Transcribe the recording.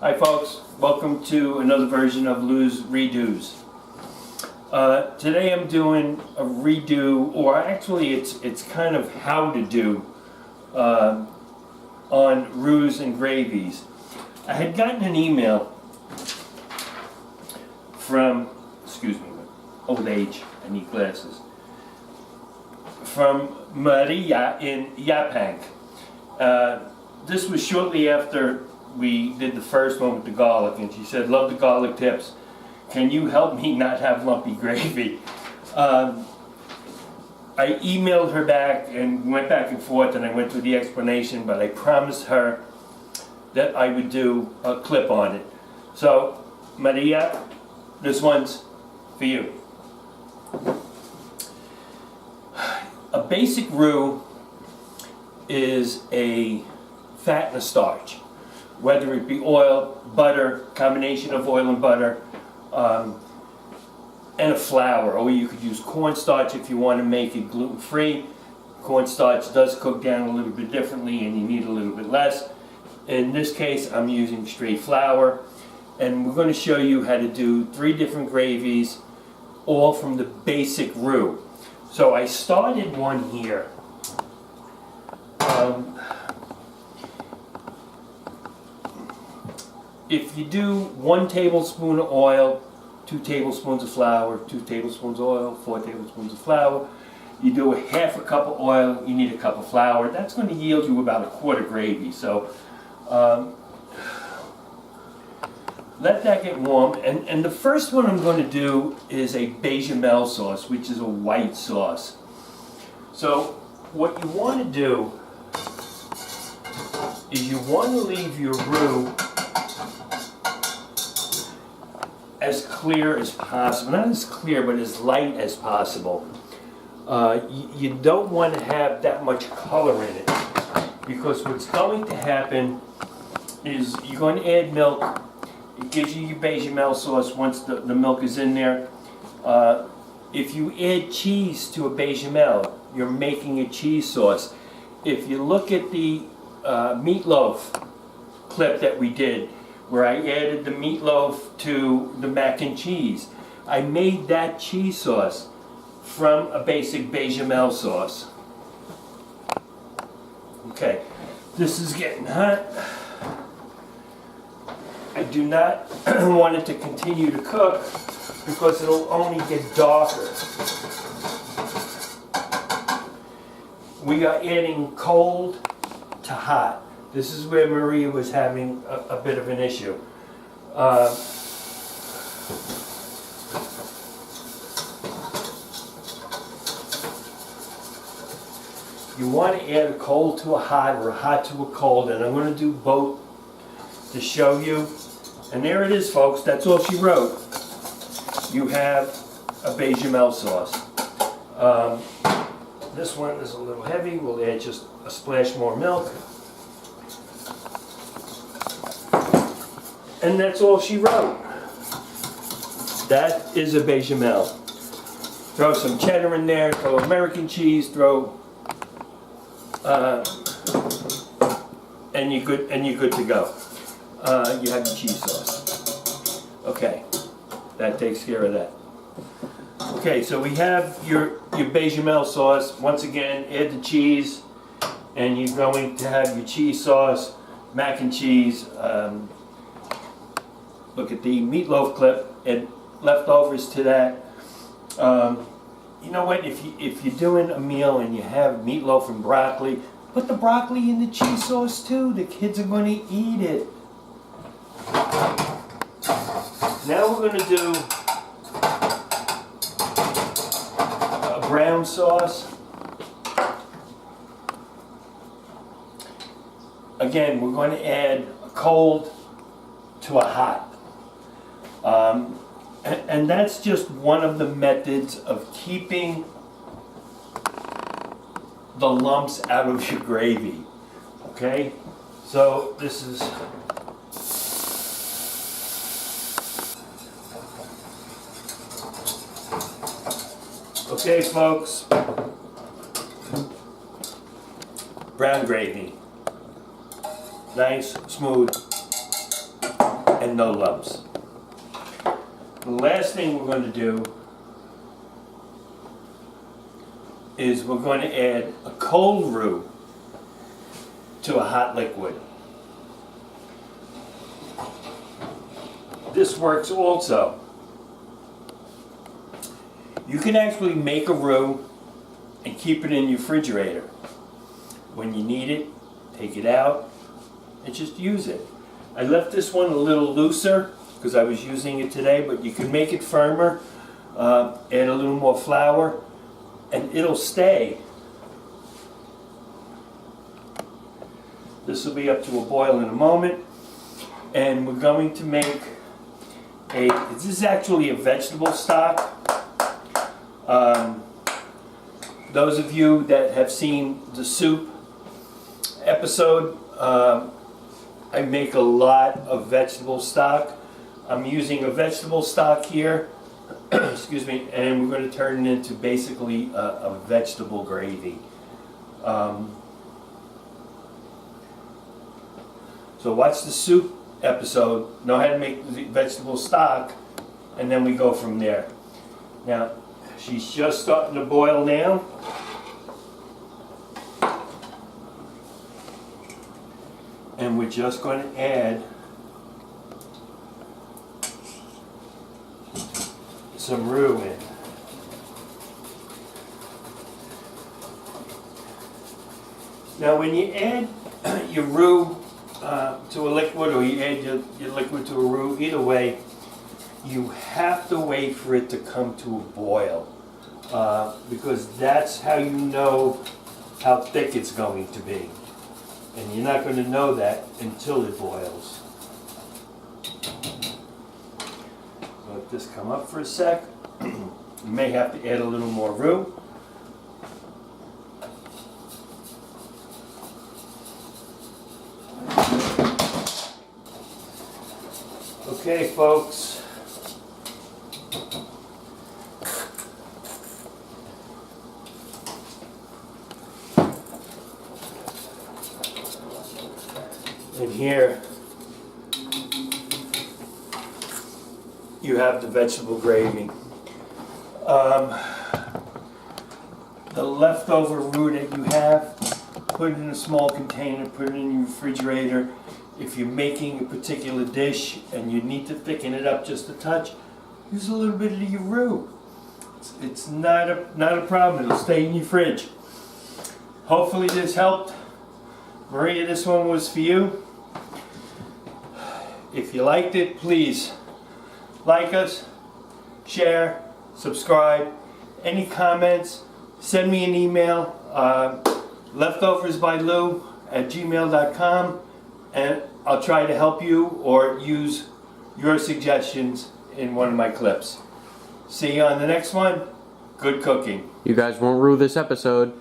Hi folks, welcome to another version of Lou's Redos. Today I'm doing a redo, or actually it's kind of how to do on roux and gravies. I had gotten an email from, excuse me, old age, I need glasses, from Maria in Yaphank. This was shortly after we did the first one with the garlic, and she said, "Love the garlic tips. Can you help me not have lumpy gravy?" I emailed her back and went back and forth, and I went through the explanation, but I promised her that I would do a clip on it. So, Maria, this one's for you. A basic roux is a fat and a starch, whether it be oil, butter, combination of oil and butter, and a flour, or you could use cornstarch if you want to make it gluten-free. Cornstarch does cook down a little bit differently and you need a little bit less. In this case, I'm using straight flour, and we're going to show you how to do 3 different gravies, all from the basic roux. So I started one here. If you do 1 tablespoon of oil, 2 tablespoons of flour, 2 tablespoons of oil, 4 tablespoons of flour, you do a half a cup of oil, you need a cup of flour. That's going to yield you about a quart of gravy. So let that get warm. And the first one I'm going to do is a Bechamel sauce, which is a white sauce. So what you want to do is you want to leave your roux as clear as possible. Not as clear, but as light as possible. You don't want to have that much color in it, because what's going to happen is you're going to add milk. It gives you your Bechamel sauce once the milk is in there. If you add cheese to a Bechamel, you're making a cheese sauce. If you look at the meatloaf clip that we did, where I added the meatloaf to the mac and cheese, I made that cheese sauce from a basic Bechamel sauce. Okay, this is getting hot. I do not want it to continue to cook because it'll only get darker. We are adding cold to hot. This is where Maria was having a bit of an issue. You want to add a cold to a hot, or a hot to a cold, and I'm going to do both to show you. And there it is, folks. That's all she wrote. You have a Bechamel sauce. This one is a little heavy. We'll add just a splash more milk. And that's all she wrote. That is a Bechamel. Throw some cheddar in there, throw American cheese, throw, and you're good to go. You have your cheese sauce. Okay, that takes care of that. Okay, so we have your Bechamel sauce. Once again, add the cheese, and you're going to have your cheese sauce, mac and cheese. Look at the meatloaf clip and leftovers to that. You know what? If you're doing a meal and you have meatloaf and broccoli, put the broccoli in the cheese sauce too. The kids are going to eat it. Now we're going to do a brown sauce. Again, we're going to add a cold to a hot. And that's just one of the methods of keeping the lumps out of your gravy. Okay? So this is... Okay, folks. Brown gravy. Nice, smooth. and no lumps. The last thing we're going to do is we're going to add a cold roux to a hot liquid. This works also. You can actually make a roux and keep it in your refrigerator. When you need it, take it out and just use it. I left this one a little looser because I was using it today, but you can make it firmer, add a little more flour, and it'll stay. This will be up to a boil in a moment, and we're going to make this is actually a vegetable stock. Those of you that have seen the soup episode, I make a lot of vegetable stock. I'm using a vegetable stock here, excuse me, and we're going to turn it into basically a vegetable gravy. So watch the soup episode, know how to make the vegetable stock, and then we go from there. Now, she's just starting to boil now. And we're just going to add some roux in. Now when you add your roux to a liquid, or you add your liquid to a roux, either way, you have to wait for it to come to a boil, because that's how you know how thick it's going to be. And you're not going to know that until it boils. Let this come up for a sec. You may have to add a little more roux. Okay, folks. And here you have the vegetable gravy. The leftover roux that you have, put it in a small container, put it in your refrigerator. If you're making a particular dish and you need to thicken it up just a touch, use a little bit of your roux. It's not a problem. It'll stay in your fridge. Hopefully this helped. Maria, this one was for you. If you liked it, please like us, share, subscribe. Any comments, send me an email, leftoversbylou@gmail.com, and I'll try to help you or use your suggestions in one of my clips. See you on the next one. Good cooking. You guys won't rue this episode.